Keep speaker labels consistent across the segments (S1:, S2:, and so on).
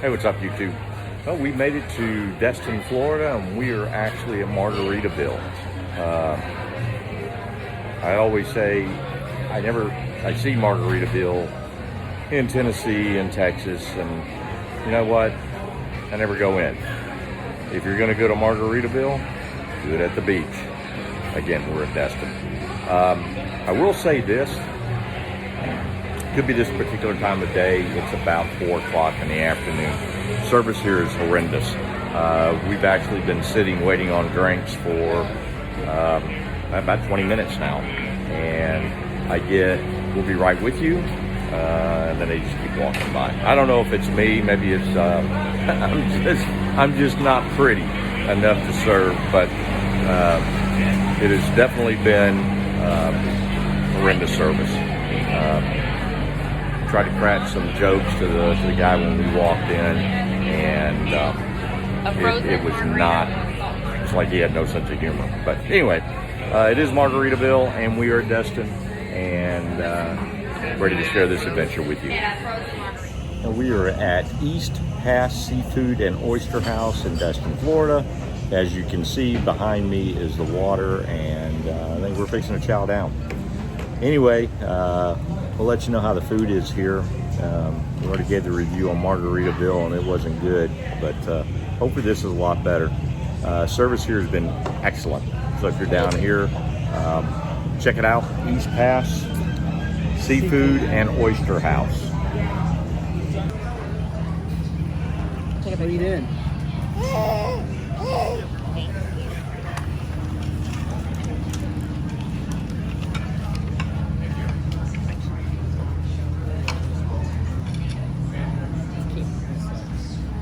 S1: Hey, what's up, YouTube? Well, we made it to Destin, Florida, and we are actually at Margaritaville. I always say I see Margaritaville in Tennessee and Texas, and you know what? I never go in. If you're going to go to Margaritaville, do it at the beach. Again, we're at Destin. I will say this. Could be this particular time of day. It's about 4 o'clock in the afternoon. Service here is horrendous. We've actually been sitting waiting on drinks for about 20 minutes now. And we'll be right with you. And then they just keep walking by. I don't know if it's me. Maybe it's, I'm just not pretty enough to serve. But it has definitely been horrendous service. Tried to crack some jokes to the guy when we walked in, and it was not. It's like he had no sense of humor. But anyway, it is Margaritaville, and we are at Destin, and ready to share this adventure with you. And we are at East Pass Seafood and Oyster House in Destin, Florida. As you can see, behind me is the water, and I think we're fixing to chow down. Anyway, we'll let you know how the food is here. We already gave the review on Margaritaville, and it wasn't good, but hopefully this is a lot better. Service here has been excellent. So if you're down here, check it out. East Pass Seafood and Oyster House.
S2: What are you doing?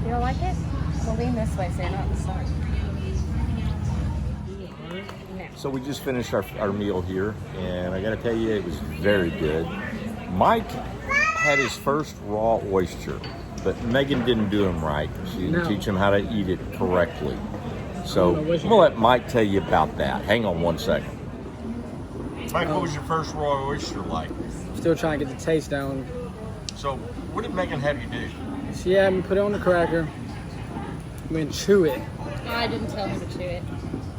S3: You don't like it? Well, lean this way so you're not in the sun.
S1: So we just finished our meal here, and I gotta tell you, it was very good. Mike had his first raw oyster, but Megan didn't do him right. She didn't teach him how to eat it correctly. So I'm gonna let Mike tell you about that. Hang on one second. Mike, what was your first raw oyster like?
S2: Still trying to get the taste down.
S1: So what did Megan have you do?
S2: She had me put it on the cracker and then chew it.
S3: I didn't tell him to chew it.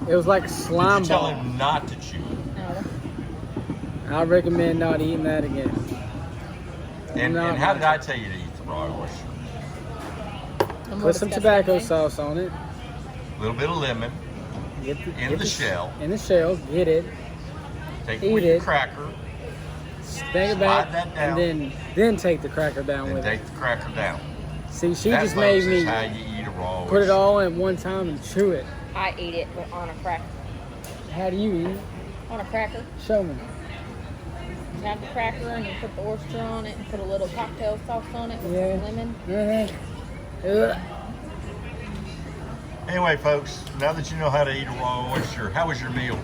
S2: It was like a slime
S1: Did you tell
S2: ball.
S1: him not to chew it?
S3: No.
S2: I recommend not eating that again.
S1: And how did I tell you to eat the raw oyster?
S2: Put some tobacco sauce on it.
S1: A little bit of lemon in the shell.
S2: In the shell, get it.
S1: Take
S2: Eat
S1: with your
S2: it.
S1: cracker.
S2: Bang it back,
S1: that down.
S2: and then take the cracker down
S1: And
S2: with
S1: take
S2: it.
S1: the cracker down.
S2: See, she
S1: That,
S2: just made
S1: folks,
S2: me
S1: is how you eat a raw oyster.
S2: put it all in one time and chew it.
S3: I eat it on a cracker.
S2: How do you eat it?
S3: On a cracker.
S2: Show me.
S3: You have the cracker and you put the oyster on it and put a little cocktail sauce on it with
S2: Yeah.
S3: some lemon.
S2: Ugh.
S1: Anyway, folks, now that you know how to eat a raw oyster, how was your meal?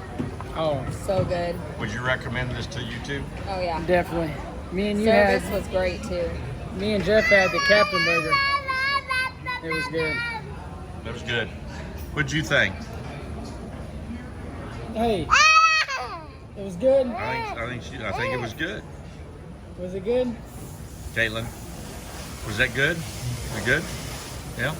S2: Oh,
S3: So good.
S1: Would you recommend this to YouTube?
S3: Oh yeah.
S2: definitely. Me and you
S3: Service
S2: had.
S3: was great too.
S2: Me and Jeff had the Captain Burger. It was good.
S1: That was good. What'd you think?
S2: Hey, it was good.
S1: I think it was good.
S2: Was it good?
S1: Caitlin, was that good? Was it good? Yeah.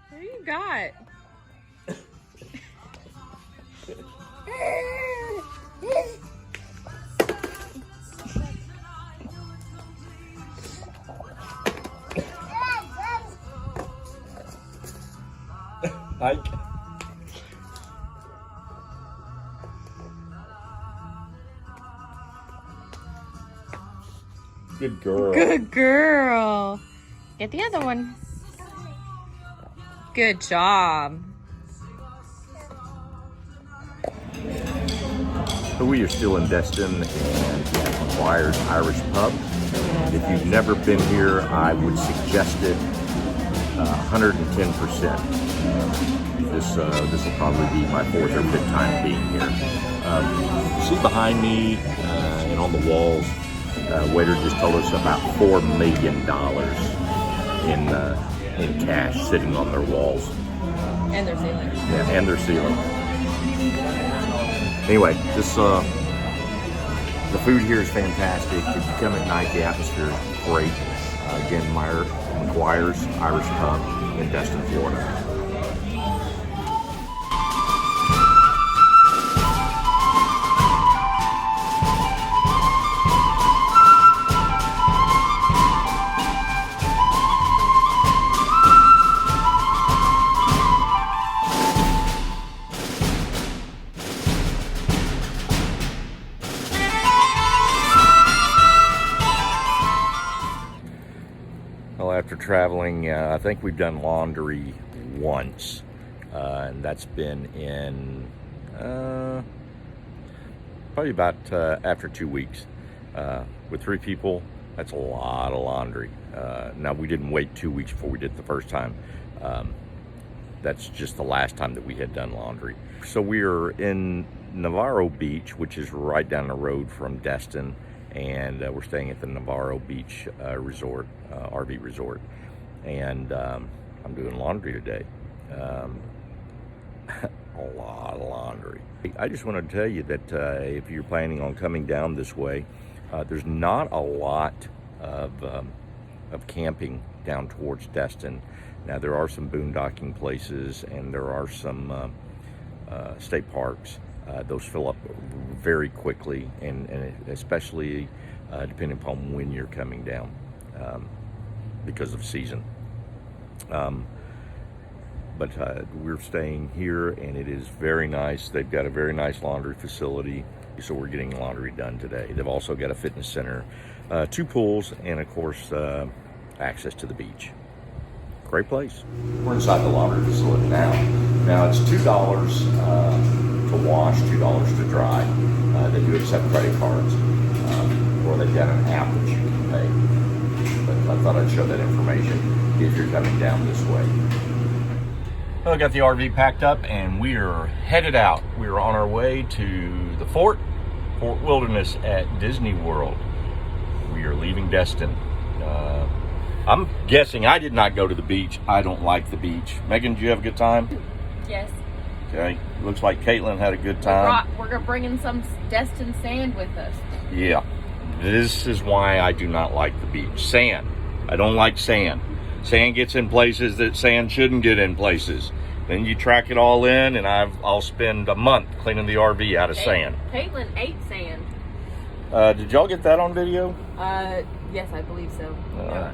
S3: What do you got?
S1: Mike. Good girl.
S3: Good girl. Get the other one. Good job.
S1: So we are still in Destin and McGuire's Irish Pub. If you've never been here, I would suggest it 110%. This will probably be my 4th or 5th time being here. See behind me and on the walls, waiter just told us about $4 million in cash sitting on their walls.
S3: And their ceiling.
S1: Yeah, and their ceiling. Anyway, this the food here is fantastic. If you come at night, the atmosphere is great. Again, McGuire's Irish Pub in Destin, Florida. Well, after traveling, I think we've done laundry once, and that's been in probably about after 2 weeks. With 3 people, that's a lot of laundry. Now, we didn't wait 2 weeks before we did it the first time. That's just the last time that we had done laundry. So we are in Navarro Beach, which is right down the road from Destin, and we're staying at the Navarro Beach resort, RV resort, and I'm doing laundry today. A lot of laundry. I just wanted to tell you that if you're planning on coming down this way, there's not a lot of camping down towards Destin. Now, there are some boondocking places, and there are some state parks. Those fill up very quickly, and especially depending upon when you're coming down because of season. But we're staying here, and it is very nice. They've got a very nice laundry facility, so we're getting laundry done today. They've also got a fitness center, 2 pools, and of course access to the beach. Great place. We're inside the laundry facility now. Now, it's $2 to wash, $2 to dry. They do accept credit cards, or they've got an app that you can pay. But I thought I'd show that information if you're coming down this way. Well, I got the RV packed up, and we are headed out. We are on our way to the Fort Wilderness at Disney World. We are leaving Destin. I'm guessing I did not go to the beach. I don't like the beach. Megan, did you have a good time?
S3: Yes.
S1: Okay. Looks like Caitlin had a good time.
S3: We're bringing some Destin sand with us.
S1: Yeah. This is why I do not like the beach. Sand. I don't like sand. Sand gets in places that sand shouldn't get in places. Then you track it all in, and I'll spend a month cleaning the RV out of sand.
S3: Caitlin ate sand.
S1: Did y'all get that on video?
S3: Yes, I believe so.
S1: All right.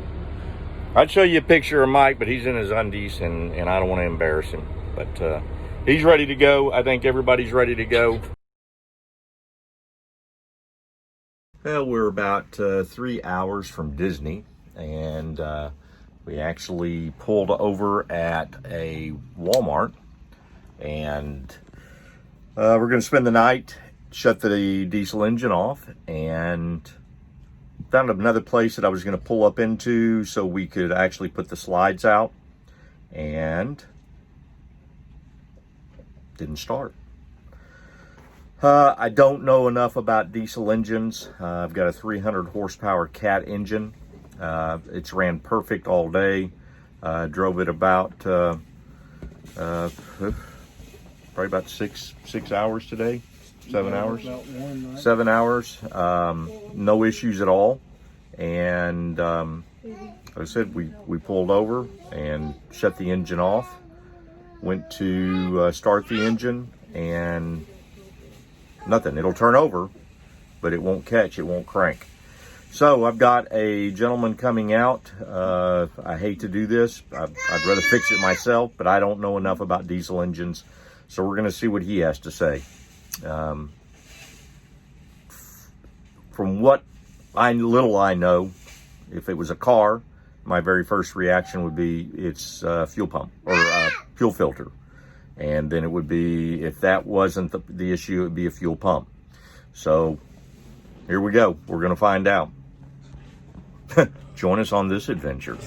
S1: I'd show you a picture of Mike, but he's in his undies, and I don't want to embarrass him. But he's ready to go. I think everybody's ready to go. Well, we're about 3 hours from Disney, and we actually pulled over at a Walmart, and we're going to spend the night, shut the diesel engine off, and found another place that I was going to pull up into so we could actually put the slides out, and didn't start. I don't know enough about diesel engines. I've got a 300 horsepower Cat engine. It's ran perfect all day. Drove it about probably about six hours today. 7 hours. 7 hours. No issues at all. And like I said, we pulled over and shut the engine off. Went to start the engine, and nothing. It'll turn over, but it won't catch. It won't crank. So I've got a gentleman coming out. I hate to do this. I'd rather fix it myself, but I don't know enough about diesel engines. So we're going to see what he has to say. From what little I know, if it was a car, my very first reaction would be it's fuel pump or fuel filter. And then it would be, if that wasn't the issue, it would be a fuel pump. So here we go. We're going to find out. Join us on this adventure.